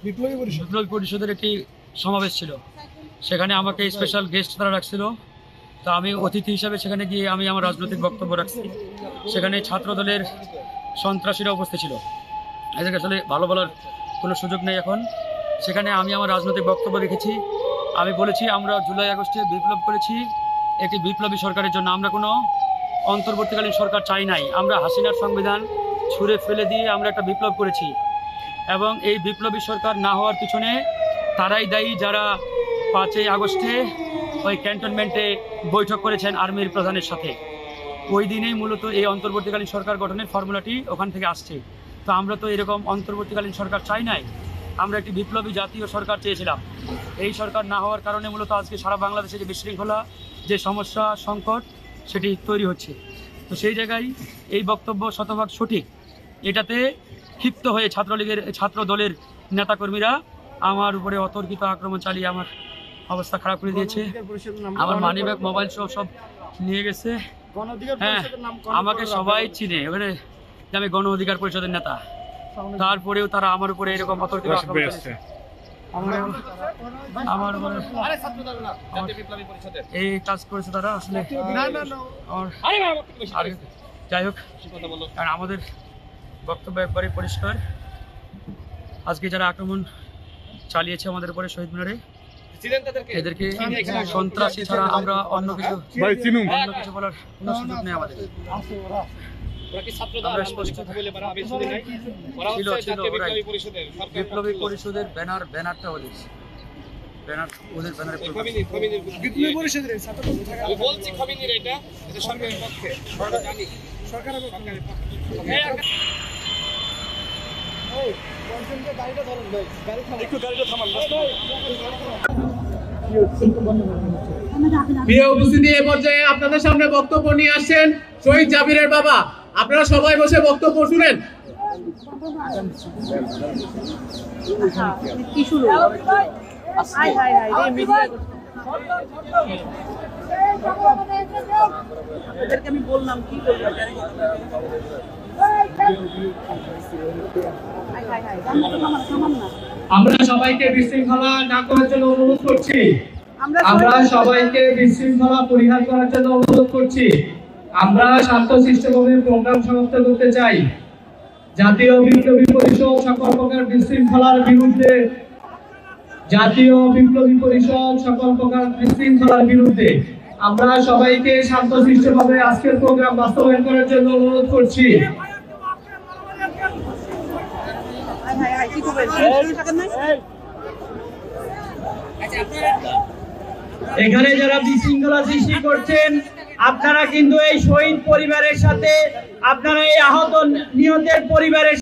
বিপ্লবী পরিষদের একটি সমাবেশ ছিল, সেখানে আমাকে স্পেশাল গেস্ট তারা রাখছিল। তা আমি অতিথি হিসাবে সেখানে গিয়ে আমি আমার রাজনৈতিক বক্তব্য রাখছি। সেখানে ছাত্র দলের সন্ত্রাসীরা উপস্থিত ছিল, এদেরকে আসলে ভালো বলার কোনো সুযোগ নেই এখন। সেখানে আমি আমার রাজনৈতিক বক্তব্য রেখেছি। আমি বলেছি আমরা জুলাই আগস্টে বিপ্লব করেছি একটি বিপ্লবী সরকারের জন্য। আমরা কোনো অন্তর্বর্তীকালীন সরকার চাই নাই। আমরা হাসিনার সংবিধান ছুঁড়ে ফেলে দিয়ে আমরা একটা বিপ্লব করেছি, এবং এই বিপ্লবী সরকার না হওয়ার পিছনে তারাই দায়ী যারা 5ই আগস্টে ওই ক্যান্টনমেন্টে বৈঠক করেছেন আর্মির প্রধানের সাথে। ওই দিনেই মূলত এই অন্তর্বর্তীকালীন সরকার গঠনের ফর্মুলাটি ওখান থেকে আসছে। তো আমরা তো এরকম অন্তর্বর্তীকালীন সরকার চাই নাই, আমরা একটি বিপ্লবী জাতীয় সরকার চেয়েছিলাম। এই সরকার না হওয়ার কারণে মূলত আজকে সারা বাংলাদেশে যে বিশৃঙ্খলা, যে সমস্যা, সংকট সেটি তৈরি হচ্ছে। তো সেই জায়গায় এই বক্তব্য শতভাগ সঠিক। এটাতে ক্ষিপ্ত হয়ে ছাত্র দলের নেতাকর্মীরা আমার উপরে অতর্কিত আক্রমণ চালিয়ে আমার অবস্থা খারাপ করে দিয়েছে। আমার মানিব্যাগ, মোবাইল সব নিয়ে গেছে। হ্যাঁ, আমাকে সবাই চিনে এবারে যে আমি গণ অধিকার পরিষদের নেতা। তারপরেও তারা আমার উপরে এরকম অতর্কিত আক্রমণ করেছে। আমার উপরে এই কাজ করেছে তারা আসলে। যাই হোক, কারণ আমাদের বক্তব্য একবারই পরিষ্কার। আজকে যারা আক্রমণ চালিয়েছে আমাদের উপরে শহীদ মিনারে, এদেরকে সন্ত্রাসী ছাড়া আমরা অন্য কিছু বলার কোনো সুযোগ নেই আমাদের। বিপ্লবী পরিষদের ব্যানারটা ওদের প্রিয় উপস্থিতি, এ পর্যায়ে আপনাদের সামনে বক্তব্য নিয়ে আসছেন শহীদ জাবিরের বাবা। আপনারা সবাই বসে বক্তব্য শুনেন। আমি বললাম কি আমরা সবাইকে বিশৃঙ্খলা না করার জন্য অনুরোধ করছি। আমরা সবাইকে বিশৃঙ্খলা পরিহার করার জন্য অনুরোধ করছি। আমরা শান্তশিষ্টভাবে প্রোগ্রাম সমাপ্ত করতে চাই। জাতীয় বিপ্লবী পরিষদ সকল প্রকার বিশৃঙ্খলার বিরুদ্ধে, আমরা সবাইকে শান্তশিষ্টভাবে আজকের প্রোগ্রাম বাস্তবায়ন করার জন্য অনুরোধ করছি। এখানে যারা বিশৃঙ্খলা সৃষ্টি করছেন, আপনারা কিন্তু এই শহীদ পরিবারের সাথে, আপনারা এই আহত নিহতের পরিবারের